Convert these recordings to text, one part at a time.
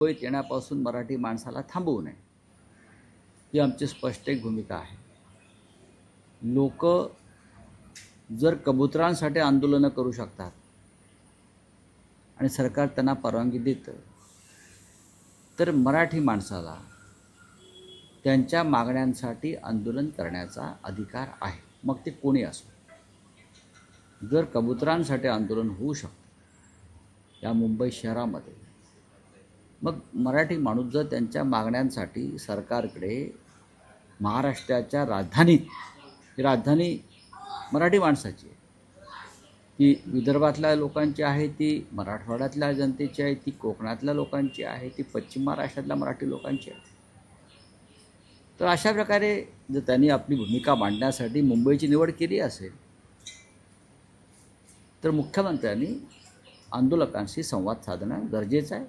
मुंबईत येण्यापासून मराठी माणसाला थांबवू नये ही आमची स्पष्ट एक भूमिका आहे. लोक जर कबुतरांसाठी आंदोलनं करू शकतात आणि सरकार त्यांना परवानगी देतं, तर मराठी माणसाला त्यांच्या मागण्यांसाठी आंदोलन करण्याचा अधिकार आहे, मग ते कोणी असो. जर कबुतरांसाठी आंदोलन होऊ शकतं या मुंबई शहरामध्ये, मग मराठी माणूस जर त्यांच्या मागण्यांसाठी सरकारकडे महाराष्ट्राच्या राजधानीत, ही राजधानी मराठी माणसाची आहे, ती विदर्भातल्या लोकांची आहे, ती मराठवाड्यातल्या जनतेची आहे, ती कोकणातल्या लोकांची आहे, ती पश्चिम महाराष्ट्रातल्या मराठी लोकांची आहे. तर अशा प्रकारे जर त्यांनी आपली भूमिका मांडण्यासाठी मुंबईची निवड केली असेल, तर मुख्यमंत्र्यांनी आंदोलकांशी संवाद साधणं गरजेचं आहे.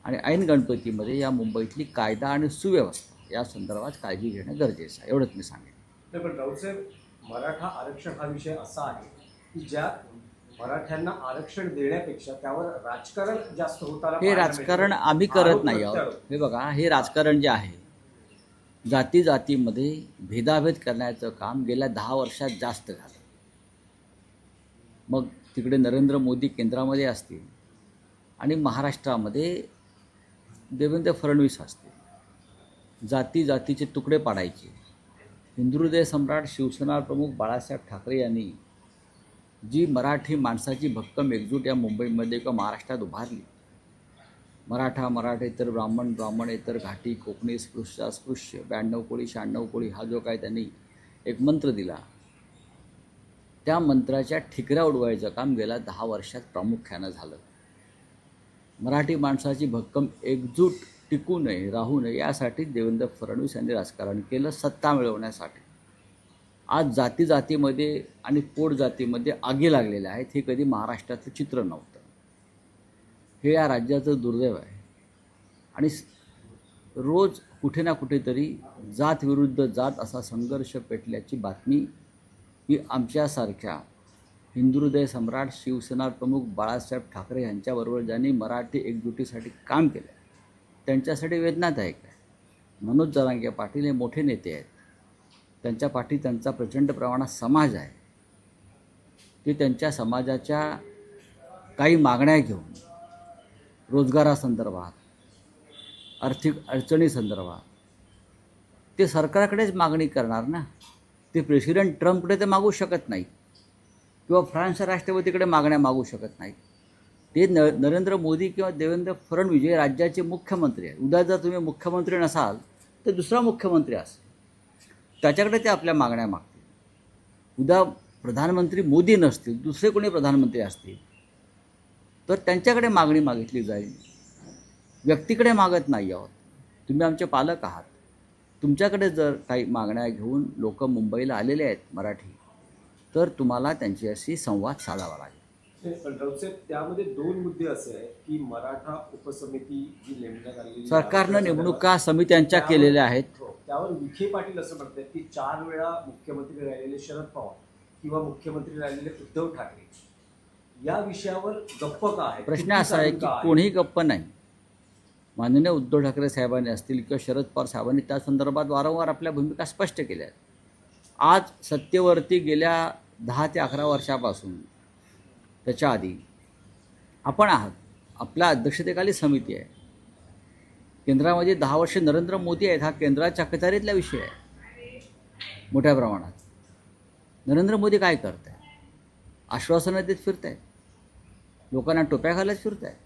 आणि ऐन गणपतीमध्ये या मुंबईतली कायदा आणि सुव्यवस्था या संदर्भात काळजी घेणं गरजेचं आहे, एवढंच मी सांगेन. नाही, पण राऊत साहेब, मराठा आरक्षण हा विषय असा आहे की ज्यात मराठ्यांना आरक्षण देण्यापेक्षा त्यावर राजकारण जास्त होताना हे राजकारण आम्ही करत नाही आहोत. हे बघा, हे राजकारण जे आहे, जाती जातीमध्ये भेदाभेद करण्याचं काम गेल्या 10 वर्षात जास्त झालं. मग तिकडे नरेंद्र मोदी केंद्रामध्ये असतील आणि महाराष्ट्रामध्ये देवेंद्र फडणवीस असतील, जाती जातीचे तुकडे पाडायचे. हिंदुहृदय सम्राट शिवसेना प्रमुख बाळासाहेब ठाकरे यांनी जी मराठी माणसाची भक्कम एकजूट या मुंबईमध्ये किंवा महाराष्ट्रात उभारली, मराठा मराठेतर ब्राह्मण ब्राह्मणेतर घाटी कोकणी स्पृश्य अस्पृश्य 92 कोळी 96 कोळी हा जो काय त्यांनी एक मंत्र दिला, त्या मंत्राच्या ठिकऱ्या उडवायचं काम गेल्या 10 वर्षात प्रामुख्यानं झालं. मराठी माणसाची भक्कम एकजूट टिकू नये, राहू नये, यासाठी देवेंद्र फडणवीस यांनी राजकारण केलं सत्ता मिळवण्यासाठी. आज जाती जातीमध्ये आणि पोट जातीमध्ये आगी लागलेल्या आहेत, हे कधी महाराष्ट्राचं चित्र नव्हतं. हे या राज्याचं दुर्दैव आहे. आणि रोज कुठे ना कुठेतरी जात विरुद्ध जात असा संघर्ष पेटल्याची बातमी ही आमच्यासारख्या हिंदुहृदय सम्राट शिवसेना प्रमुख बाळासाहेब ठाकरे यांच्याबरोबर ज्यांनी मराठी एकजुटीसाठी काम केलं त्यांच्यासाठी वेदनादायक आहे. मनोज जरांगे पाटील हे मोठे नेते आहेत, त्यांच्या पाठी त्यांचा प्रचंड प्रमाणात समाज आहे. ते त्यांच्या समाजाच्या काही मागण्या घेऊन रोजगारासंदर्भात, आर्थिक अडचणीसंदर्भात ते सरकारकडेच मागणी करणार ना. ते प्रेसिडेंट ट्रम्पकडे ते मागू शकत नाही किंवा फ्रान्सच्या राष्ट्रपतीकडे मागण्या मागू शकत नाही. ते नरेंद्र मोदी किंवा देवेंद्र फडणवीस हे राज्याचे मुख्यमंत्री आहेत. उद्या जर तुम्ही मुख्यमंत्री नसाल तर दुसरा मुख्यमंत्री असेल, त्याच्याकडे ते आपल्या मागण्या मागतील. उद्या प्रधानमंत्री मोदी नसतील, दुसरे कोणी प्रधानमंत्री असतील तर त्यांच्याकडे मागणी मागितली जाईल. व्यक्तीकडे मागत नाही आहोत. तुम्ही आमचे पालक आहात, तुमच्याकडे जर काही मागण्या घेऊन लोक मुंबईला आलेले आहेत मराठी, तर तुम्हाला त्यांच्याशी संवाद साधावा लागेल. पण राऊत साहेब, त्यामध्ये 2 मुद्दे असे आहेत की मराठा उपसमिती जी नेमण्यात आलेली सरकारनं नेमणुका समित्यांच्या केलेल्या आहेत. त्यावर विखे पाटील असं म्हणतात की 4 वेळा मुख्यमंत्री राहिलेले शरद पवार किंवा मुख्यमंत्री राहिलेले उद्धव ठाकरे या विषयावर गप्प का आहे? प्रश्न असा आहे की कोणीही गप्प नाही. माननीय उद्धव ठाकरे साहेबांनी असतील किंवा शरद पवार साहेबांनी त्या संदर्भात वारंवार आपल्या भूमिका स्पष्ट केल्या आहेत. आज सत्तेवरती गेल्या 10 ते 11 वर्षापासून, त्याच्या आधी आपण आहात. आपल्या अध्यक्षतेखाली समिती आहे. केंद्रामध्ये 10 वर्ष नरेंद्र मोदी आहेत. हा केंद्राच्या अखत्यारीतला विषय आहे मोठ्या प्रमाणात. नरेंद्र मोदी काय करत आहेत? आश्वासनं देत फिरत आहेत, लोकांना टोप्या घालत फिरत आहेत.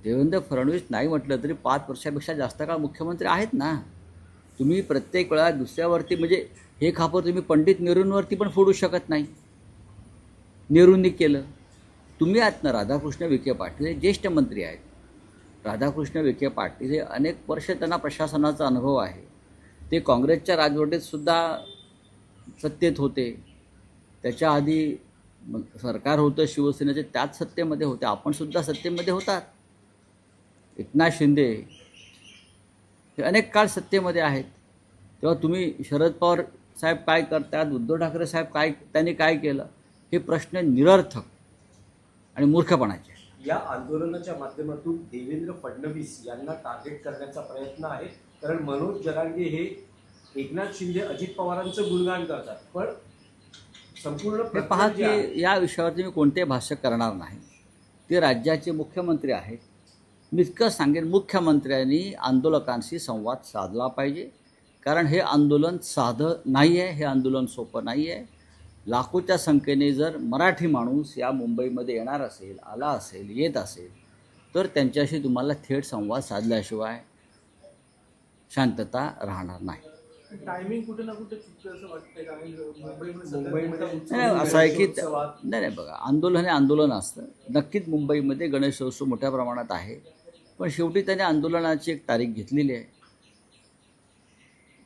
देवेंद्र फडणवीस नाही म्हटलं तरी 5 वर्षापेक्षा जास्त काळ मुख्यमंत्री आहेत ना. तुम्ही प्रत्येक वेळा दुसऱ्यावरती, म्हणजे हे खापर तुम्ही पंडित नेहरूंवरती पण फोडू शकत नाही. नेहरूंनी केलं. तुम्ही आहात ना राधाकृष्ण विखे पाटील, हे ज्येष्ठ मंत्री आहेत. राधाकृष्ण विखे पाटील हे अनेक वर्ष त्यांना प्रशासनाचा अनुभव आहे. ते काँग्रेसच्या राजवटीतसुद्धा सत्तेत होते. त्याच्या आधी सरकार होतं शिवसेनेचे, त्याच सत्तेमध्ये होते. आपणसुद्धा सत्तेमध्ये होतात. एकनाथ शिंदे हे अनेक काळ सत्तेमध्ये आहेत. तेव्हा तुम्ही शरद पवार साहेब काय करतात, उद्धव ठाकरे साहेब त्यांनी काय केलं, हे प्रश्न निरर्थक आणि मूर्खपणाचे आहेत. या आंदोलनाच्या माध्यमातून देवेंद्र फडणवीस यांना टार्गेट करण्याचा प्रयत्न आहे? कारण मनोज जरांगे हे एकनाथ शिंदे अजित पवारांचं गुणगान करतात, पण संपूर्ण हे पहा प्रकरण जे आहे, की या विषयावरती मी कोणतेही भाष्य करणार नाही. ते राज्याचे मुख्यमंत्री आहेत. मी इतकं सांगेन, मुख्यमंत्र्यांनी आंदोलकांशी संवाद साधला पाहिजे. कारण हे आंदोलन साधं नाही आहे, हे आंदोलन सोपं नाही आहे. लाखोच्या संख्येने जर मराठी माणूस या मुंबईमध्ये येणार असेल, आला असेल, येत असेल, तर त्यांच्याशी तुम्हाला थेट संवाद साधल्याशिवाय शांतता राहणार नाही. टायमिंग कुठे ना कुठे चुकतं असं वाटतंय का? आणि मुंबईमध्ये नाही, असं आहे की गणेशोत्सवात नाही बघा, आंदोलन हे आंदोलन असतं. नक्कीच मुंबईमध्ये गणेशोत्सव मोठ्या प्रमाणात आहे, पण शेवटी त्याने आंदोलनाची एक तारीख घेतलेली आहे.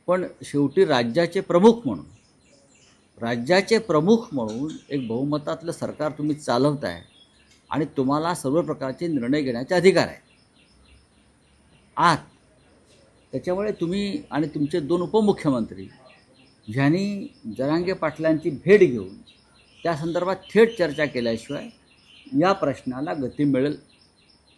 पण शेवटी राज्याचे प्रमुख म्हणून एक बहुमतातलं सरकार तुम्ही चालवताय आणि तुम्हाला सर्व प्रकारचे निर्णय घेण्याचे अधिकार आहे आहात. त्याच्यामुळे तुम्ही आणि तुमचे 2 उपमुख्यमंत्री ज्यांनी जरांगे पाटलांची भेट घेऊन त्या संदर्भात थेट चर्चा केल्याशिवाय या प्रश्नाला गती मिळेल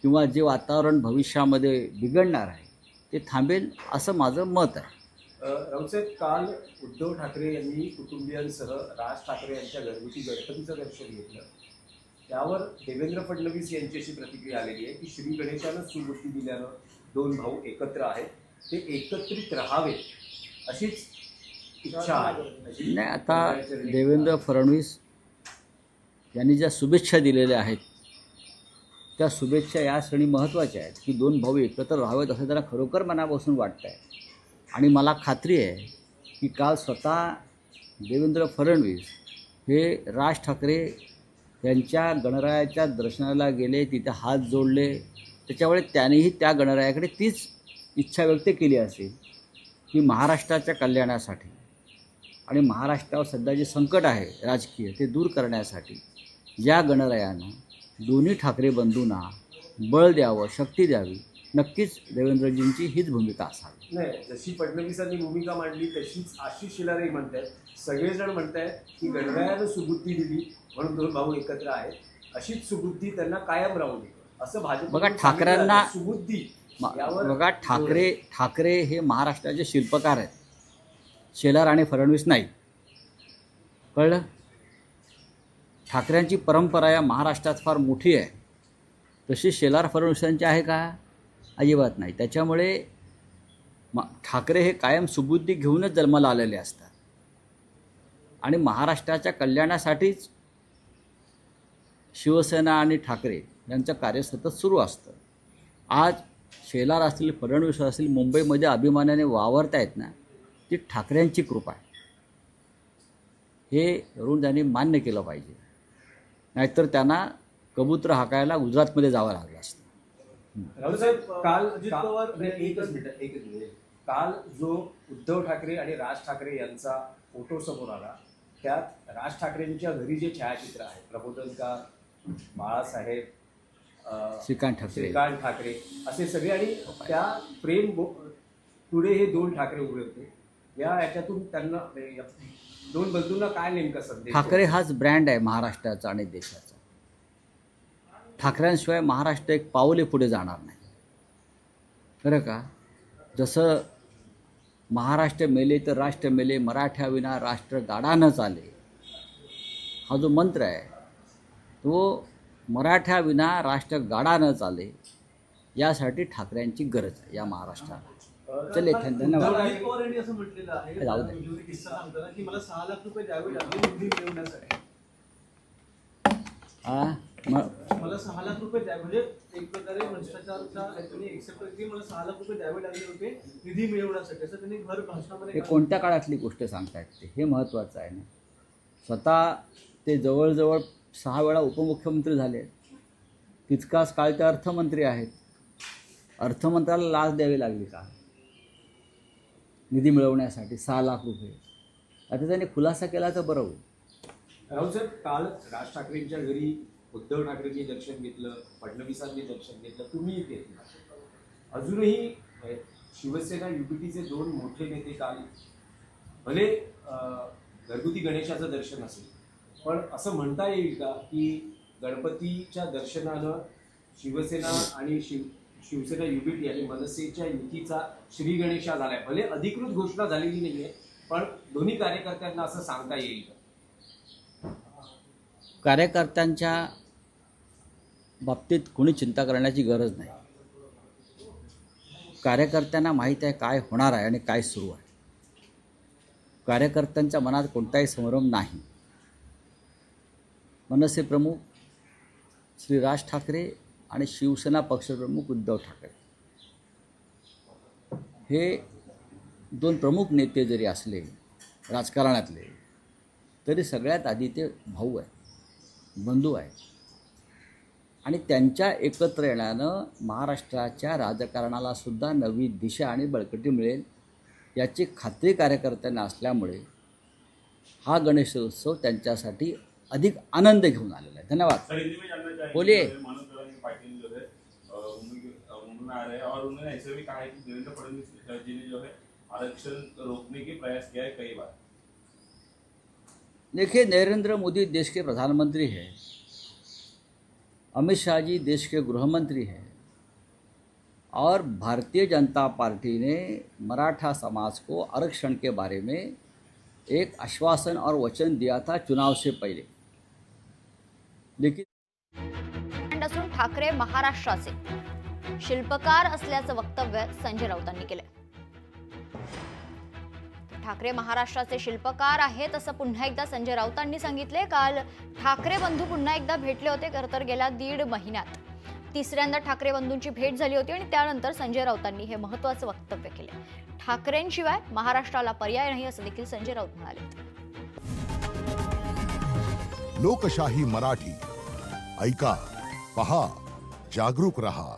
किंवा जे वातावरण भविष्यामध्ये बिघडणार आहे ते थांबेल असं माझं मत आहे. राऊतसाहेब, काल उद्धव ठाकरे यांनी कुटुंबियांसह राज ठाकरे यांच्या घरगुती गणपतीचं दर्शन घेतलं. त्यावर देवेंद्र फडणवीस यांची अशी प्रतिक्रिया आलेली आहे की श्री गणेशानं सुबुद्धी दिल्यानं 2 भाऊ एकत्र आहेत, ते एकत्रित राहावे अशीच इच्छा आहे. नाही, आता देवेंद्र फडणवीस यांनी ज्या शुभेच्छा दिलेल्या आहेत त्या शुभेच्छा या क्षणी महत्त्वाच्या आहेत की 2 भाऊ एकत्र राहावेत असं त्यांना खरोखर मनापासून वाटतं आहे. आणि मला खात्री आहे की काल स्वतः देवेंद्र फडणवीस हे राज ठाकरे यांच्या गणरायाच्या दर्शनाला गेले, तिथे हात जोडले. त्याच्यामुळे त्यानेही त्या गणरायाकडे तीच इच्छा व्यक्त केली असेल की महाराष्ट्राच्या कल्याणासाठी आणि महाराष्ट्रावर सध्या जे संकट आहे राजकीय ते दूर करण्यासाठी या गणरायानं दोन्ही ठाकरे बंधूंना बळ द्यावं, शक्ती द्यावी. नक्कीच देवेंद्रजींची हीच भूमिका असावी. नाही, जशी फडणवीसांनी भूमिका मांडली तशीच आशिष शेलारही म्हणतायत. सगळेजण म्हणतायत की गणरायानं सुबुद्धी दिली म्हणून 2 भाऊ एकत्र आहेत, अशीच सुबुद्धी त्यांना कायम राहू दे असं भाजप. बघा, ठाकरेंना सुबुद्धी बघा, ठाकरे हे महाराष्ट्राचे शिल्पकार आहेत, शेलार आणि फडणवीस नाही. कळलं? ठाकरेंची परंपरा या महाराष्ट्रात फार मोठी आहे, तशी शेलार फडणवीसांची आहे का? अजिबात नाही. त्याच्यामुळे ठाकरे हे कायम सुबुद्धी घेऊनच जन्माला आलेले असतात आणि महाराष्ट्राच्या कल्याणासाठीच शिवसेना आणि ठाकरे यांचं कार्य सतत सुरू असतं. आज शेलार असतील, फडणवीस असतील, मुंबईमध्ये अभिमानाने वावरत आहेत ना, ती ठाकरेंची कृपा आहे. हे धरून त्यांनी मान्य केलं पाहिजे, नाहीतर त्यांना कबूतर हाकायला गुजरातमध्ये जावं लागलं असतं. राऊतसाहेब, काल अजित पवार एकच मिनिट. काल जो उद्धव ठाकरे आणि राज ठाकरे यांचा फोटो समोर आला, त्यात राज ठाकरेंच्या घरी जे छायाचित्र आहे, प्रबोधनकार, बाळासाहेब, श्रीकांत ठाकरे असे सगळे, आणि त्या पुढे हे 2 ठाकरे उभे होते. या याच्यातून त्यांना 2 बंधूंना काय नेमका संदेश? ठाकरे हाच ब्रँड आहे महाराष्ट्राचा आणि देशाचा. ठाकऱ्यांशिवाय महाराष्ट्र एक पाऊले पुढे जाणार नाही. खरं का? जसं महाराष्ट्र मेले तर राष्ट्र मेले, मराठ्याविना राष्ट्र गाडा न चाले, हा जो मंत्र आहे तो मराठ्याविना राष्ट्र गाडा न चाले यासाठी ठाकऱ्यांची गरज आहे या महाराष्ट्राला. चले, धन्यवाद. अजित पवार यांनी असं म्हटलेलं आहे, जाऊ दे. किस्सा सांगताना की मला 6 लाख रुपये द्यावे लागले निधी मिळवण्यासाठी. मला 6 लाख रुपये द्या, म्हणजे एक प्रकारे भ्रष्टाचारचा त्यांनी एक्सेप्ट केली. मला 6 लाख रुपये द्यावे लागले होते निधी मिळवण्यासाठी, असं त्यांनी घर भाषणामध्ये. हे कोणत्या काळातली गोष्ट सांगतायत ते, हे महत्त्वाचं आहे ना. स्वतः ते जवळजवळ 6 वेळा उपमुख्यमंत्री झाले, तितकाच काळ ते अर्थमंत्री आहेत. अर्थमंत्र्याला लाच द्यावी लागली का निधी मिळवण्यासाठी 6 लाख रुपये? आता त्यांनी खुलासा केला तर बरं होईल. राऊतसाहेब, काल राज ठाकरेंच्या घरी उद्धव ठाकरेंनी दर्शन घेतलं, फडणवीसांनी दर्शन घेतलं, तुम्ही घेतलं. अजूनही शिवसेना युपीटीचे 2 मोठे नेते काल भले घरगुती गणेशाचं दर्शन असेल, पण असं म्हणता येईल का की गणपतीच्या दर्शनानं शिवसेना आणि शिवसेना युबीटी आणि मनसेच्या युतीचा श्री गणेशा झालाय. भले अधिकृत घोषणा झालेली नाहीये, पण दोन्ही कार्यकर्त्यांना असं सांगता येईल का? कार्यकर्त्यांच्या बाबतीत कोणी चिंता करण्याची गरज नाही. कार्यकर्त्यांना माहीत आहे काय होणार आहे आणि काय सुरू आहे. कार्यकर्त्यांच्या मनात कोणताही संभ्रम नाही. मनसे प्रमुख श्री राज ठाकरे आणि शिवसेना पक्षप्रमुख उद्धव ठाकरे हे दोन प्रमुख नेते जरी असले राजकारणातले, तरी सगळ्यात आधी ते भाऊ आहेत, बंधू आहेत. आणि त्यांच्या एकत्र येण्यानं महाराष्ट्राच्या राजकारणाला सुद्धा नवी दिशा आणि बळकटी मिळेल याची खात्री कार्यकर्त्यांना असल्यामुळे हा गणेशोत्सव त्यांच्यासाठी अधिक आनंद घेऊन आलेला आहे. धन्यवाद. बोलिए. पाटिल जो है उन्होंने आ रहे हैं और उन्होंने ऐसे भी कहा है कि देवेंद्र फडणवीस जी ने जो है आरक्षण रोकने के प्रयास किया है कई बार. देखिए, नरेंद्र मोदी देश के प्रधानमंत्री हैं, अमित शाह जी देश के गृहमंत्री हैं और भारतीय जनता पार्टी ने मराठा समाज को आरक्षण के बारे में एक आश्वासन और वचन दिया था चुनाव से पहले. लेकिन असून ठाकरे महाराष्ट्राचे शिल्पकार असल्याचं वक्तव्य संजय राऊतांनी केलंय. ठाकरे महाराष्ट्राचे शिल्पकार आहेत असं पुन्हा एकदा संजय राऊतांनी सांगितले. काल ठाकरे बंधू पुन्हा एकदा भेटले होते. खरं तर गेल्या 1.5 महिन्यात तिसऱ्यांदा ठाकरे बंधूंची भेट झाली होती आणि त्यानंतर संजय राऊतांनी हे महत्त्वाचं वक्तव्य केले. ठाकरेंशिवाय महाराष्ट्राला पर्याय नाही असं देखील संजय राऊत म्हणाले. लोकशाही मराठी ऐका, पहा, जागरूक रहा.